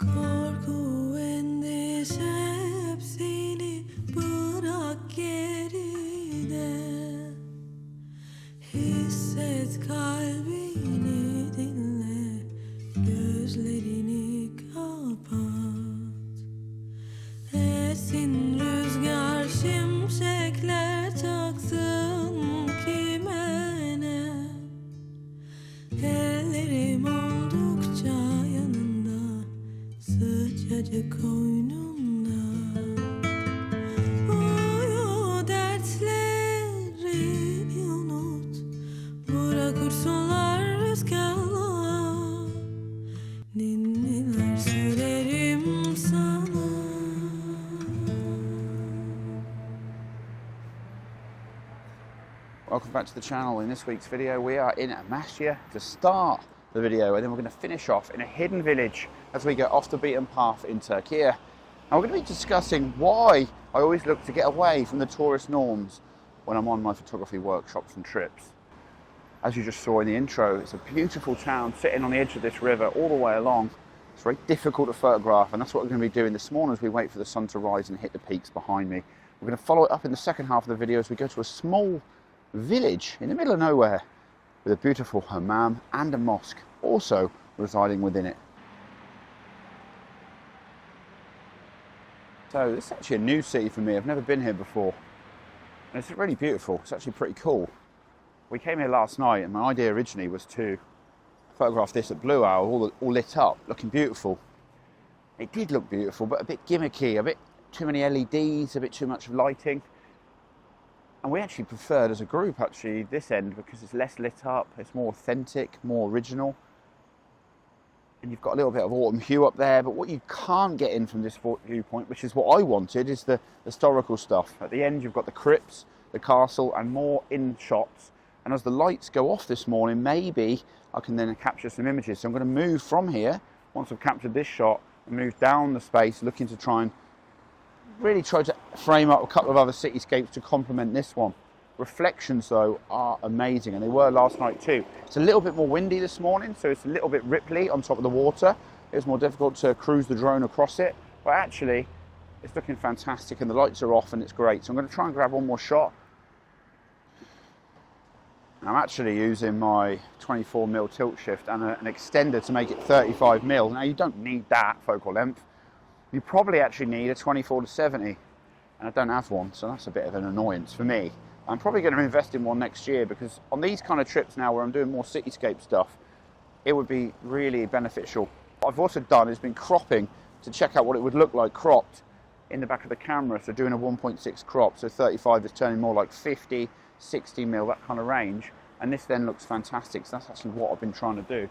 Korku endişe hepsini bırak geride. Hisset kalbini dinle, gözlerini kapat. Esin rüzgar şimşekler çaksın kime ne. Ellerim oldukça yanında, sıcacık koynunda. Uyu dertlerini unut, bırakırsınlar rüzgarla. Ninniler söylerim sana. Welcome back to the channel. In this week's video we are in Masia to start the video, and then we're going to finish off in a hidden village as we go off the beaten path in Turkey. And we're going to be discussing why I always look to get away from the tourist norms when I'm on my photography workshops and trips. As you just saw in the intro, it's a beautiful town sitting on the edge of this river all the way along. It's very difficult to photograph, and that's what we're going to be doing this morning as we wait for the sun to rise and hit the peaks behind me. We're going to follow it up in the second half of the video as we go to a small village in the middle of nowhere with a beautiful hammam and a mosque also residing within it. So this is actually a new city for me. I've never been here before, and it's really beautiful. It's actually pretty cool. We came here last night, and my idea originally was to photograph this at Blue Hour, all lit up, looking beautiful. It did look beautiful, but a bit gimmicky, a bit too many LEDs, a bit too much lighting. And we actually preferred as a group actually this end because it's less lit up, it's more authentic, more original. And you've got a little bit of autumn hue up there, but what you can't get in from this viewpoint, which is what I wanted, is the historical stuff. At the end you've got the crypts, the castle, and more in shots. And as the lights go off this morning, maybe I can then capture some images. So I'm going to move from here, once I've captured this shot, and move down the space, looking to try and really try to frame up a couple of other cityscapes to complement this one. Reflections though are amazing, and they were last night too. It's a little bit more windy this morning, so it's a little bit ripply on top of the water. It was more difficult to cruise the drone across it, but actually it's looking fantastic and the lights are off and it's great. So I'm going to try and grab one more shot. I'm actually using my 24mm tilt shift and an extender to make it 35mm. Now you don't need that focal length. You probably actually need a 24-70, and I don't have one, so that's a bit of an annoyance for me. I'm probably going to invest in one next year, because on these kind of trips now where I'm doing more cityscape stuff, it would be really beneficial. What I've also done is been cropping to check out what it would look like cropped in the back of the camera, so doing a 1.6 crop, so 35 is turning more like 50, 60mm, that kind of range, and this then looks fantastic, so that's actually what I've been trying to do.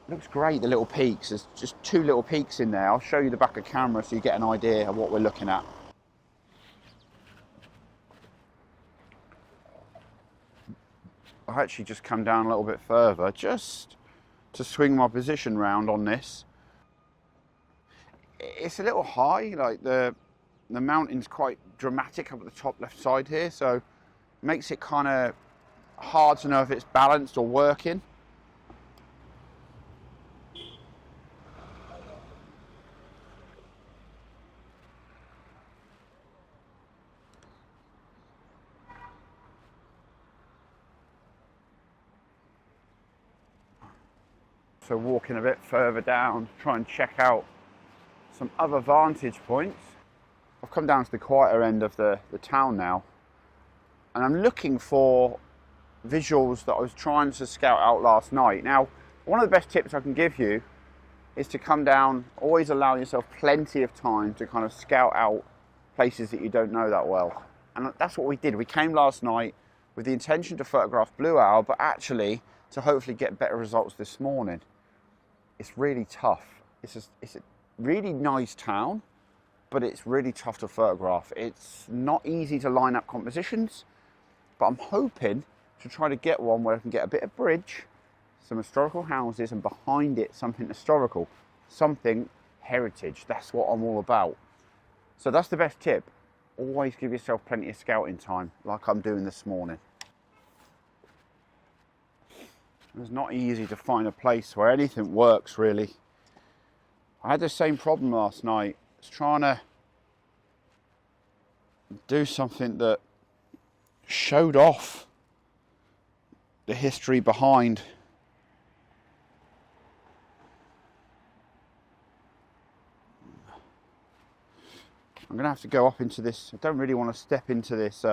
Looks great, the little peaks. There's just two little peaks in there. I'll show you the back of camera so you get an idea of what we're looking at. I've actually just come down a little bit further just to swing my position round on this. It's a little high, like the mountain's quite dramatic up at the top left side here, so it makes it kind of hard to know if it's balanced or working. So walking a bit further down, try and check out some other vantage points. I've come down to the quieter end of the town now, and I'm looking for visuals that I was trying to scout out last night. Now, one of the best tips I can give you is to come down, always allow yourself plenty of time to kind of scout out places that you don't know that well. And that's what we did. We came last night with the intention to photograph Blue Owl, but actually to hopefully get better results this morning. It's really tough. It's a really nice town, but it's really tough to photograph. It's not easy to line up compositions, but I'm hoping to try to get one where I can get a bit of bridge, some historical houses, and behind it something historical, something heritage. That's what I'm all about. So that's the best tip. Always give yourself plenty of scouting time, like I'm doing this morning. It's not easy to find a place where anything works, really. I had the same problem last night. I was trying to do something that showed off the history behind I'm going to have to go up into this. I don't really want to step into this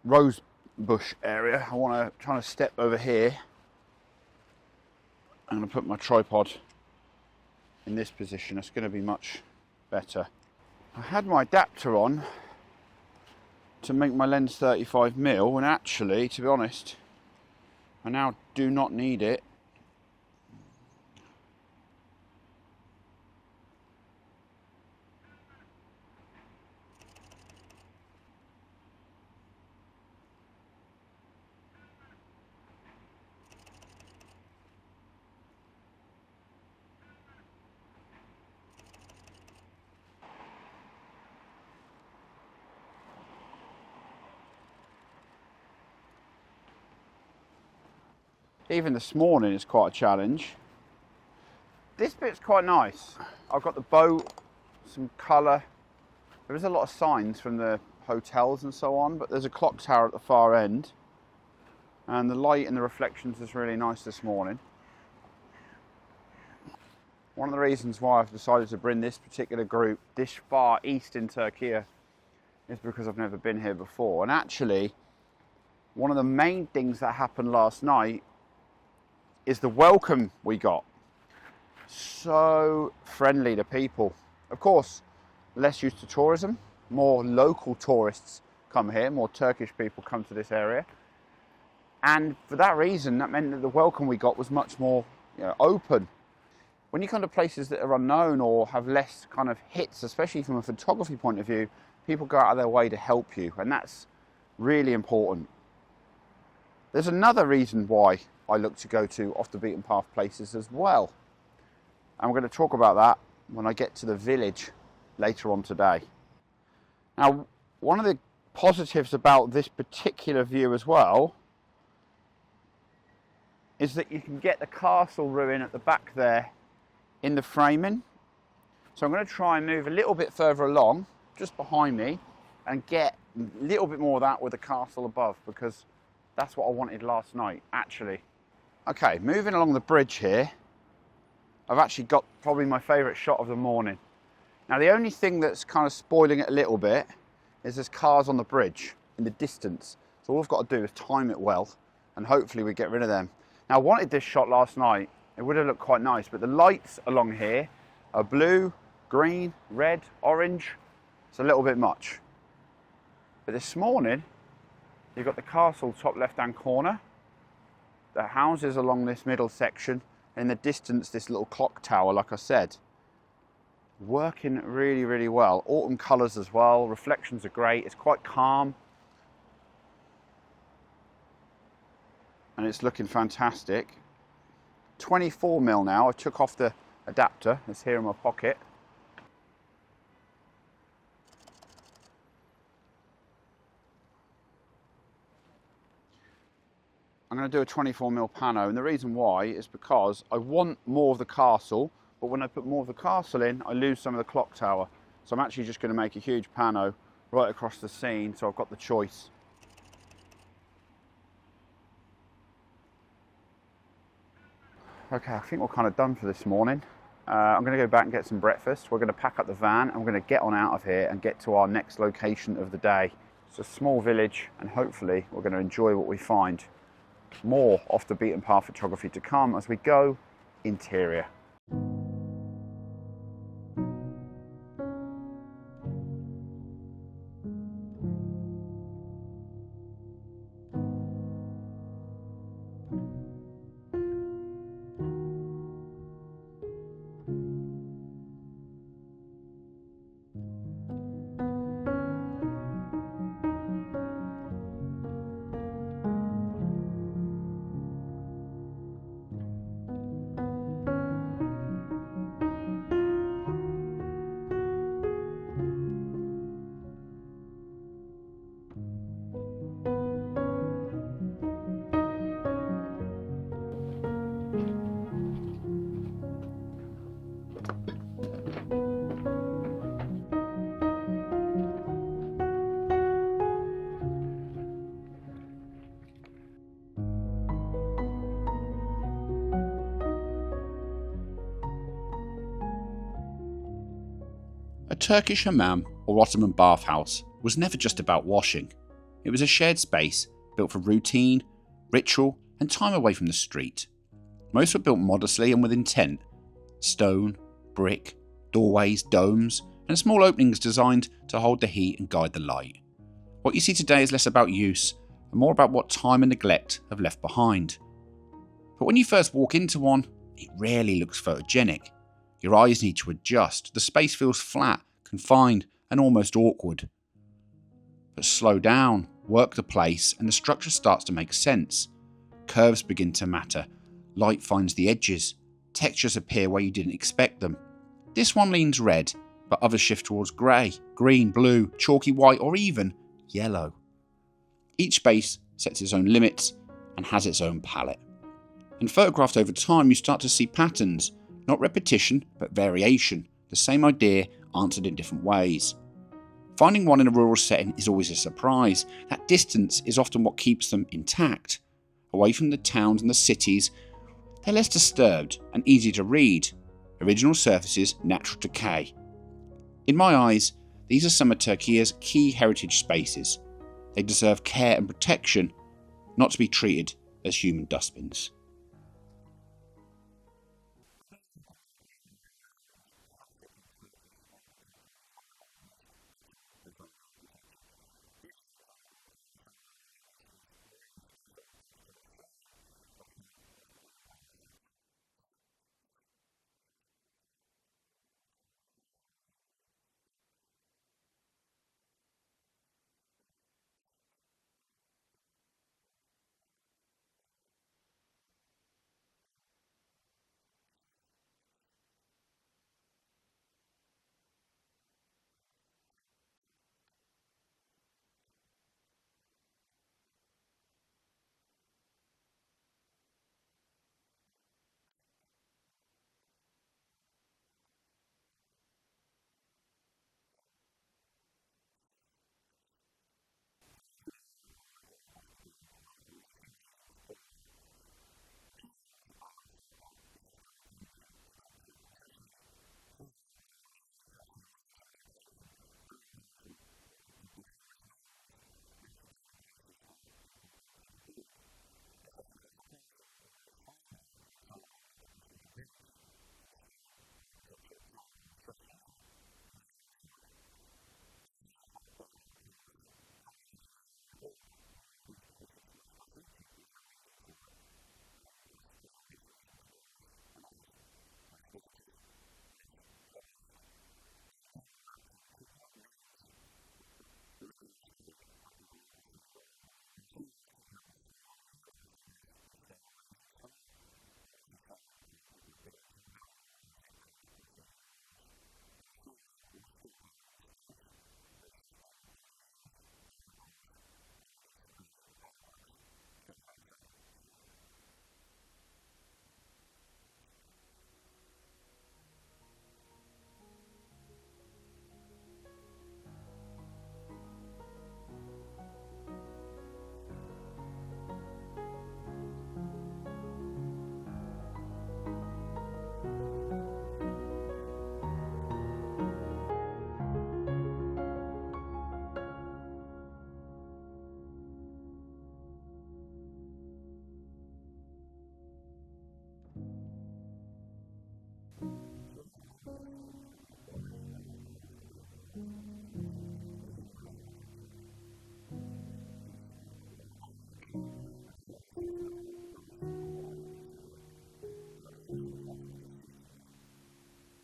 rose bush area. I want to try to step over here. I'm going to put my tripod in this position. It's going to be much better. I had my adapter on to make my lens 35mm, and actually, to be honest, I now do not need it. Even this morning is quite a challenge. This bit's quite nice. I've got the boat, some colour. There is a lot of signs from the hotels and so on, but there's a clock tower at the far end. And the light and the reflections is really nice this morning. One of the reasons why I've decided to bring this particular group this far east in Turkey is because I've never been here before. And actually, one of the main things that happened last night is the welcome we got. So friendly to people. Of course, less used to tourism, more local tourists come here, more Turkish people come to this area. And for that reason, that meant that the welcome we got was much more, open. When you come to places that are unknown or have less kind of hits, especially from a photography point of view, people go out of their way to help you, and that's really important. There's another reason why I look to go to off the beaten path places as well. And we're going to talk about that when I get to the village later on today. Now, one of the positives about this particular view as well is that you can get the castle ruin at the back there in the framing. So I'm going to try and move a little bit further along, just behind me, and get a little bit more of that with the castle above, because that's what I wanted last night, actually. Okay, moving along the bridge here, I've actually got probably my favourite shot of the morning. Now, the only thing that's kind of spoiling it a little bit is there's cars on the bridge in the distance. So all I've got to do is time it well, and hopefully we get rid of them. Now, I wanted this shot last night. It would have looked quite nice, but the lights along here are blue, green, red, orange. It's a little bit much. But this morning, you've got the castle top left-hand corner, the houses along this middle section, and in the distance, this little clock tower, like I said. Working really, really well. Autumn colours as well. Reflections are great. It's quite calm. And it's looking fantastic. 24mm now. I took off the adapter. It's here in my pocket. I'm going to do a 24mm pano, and the reason why is because I want more of the castle, but when I put more of the castle in, I lose some of the clock tower. So I'm actually just going to make a huge pano right across the scene, so I've got the choice. Okay, I think we're kind of done for this morning. I'm going to go back and get some breakfast. We're going to pack up the van, and we're going to get on out of here and get to our next location of the day. It's a small village, and hopefully we're going to enjoy what we find. More off the beaten path photography to come as we go interior. Turkish hammam, or Ottoman bathhouse, was never just about washing. It was a shared space built for routine, ritual, and time away from the street. Most were built modestly and with intent: stone, brick, doorways, domes, and small openings designed to hold the heat and guide the light. What you see today is less about use and more about what time and neglect have left behind. But when you first walk into one, it rarely looks photogenic. Your eyes need to adjust, the space feels flat, confined, and almost awkward. But slow down, work the place, and the structure starts to make sense. Curves begin to matter, light finds the edges, textures appear where you didn't expect them. This one leans red, but others shift towards grey, green, blue, chalky white, or even yellow. Each space sets its own limits and has its own palette. And photographed over time, you start to see patterns, not repetition, but variation, the same idea answered in different ways. Finding one in a rural setting is always a surprise. That distance is often what keeps them intact. Away from the towns and the cities, they're less disturbed and easy to read. Original surfaces, natural decay. In my eyes, these are some of Turkey's key heritage spaces. They deserve care and protection, not to be treated as human dustbins.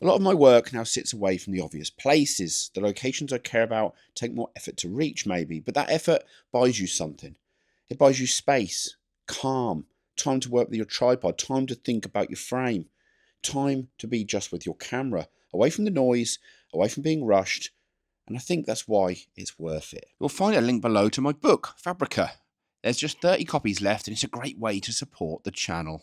A lot of my work now sits away from the obvious places. The locations I care about take more effort to reach, maybe, but that effort buys you something. It buys you space, calm, time to work with your tripod, time to think about your frame, time to be just with your camera, away from the noise, away from being rushed, and I think that's why it's worth it. You'll find a link below to my book, FABRICA. There's just 30 copies left, and it's a great way to support the channel.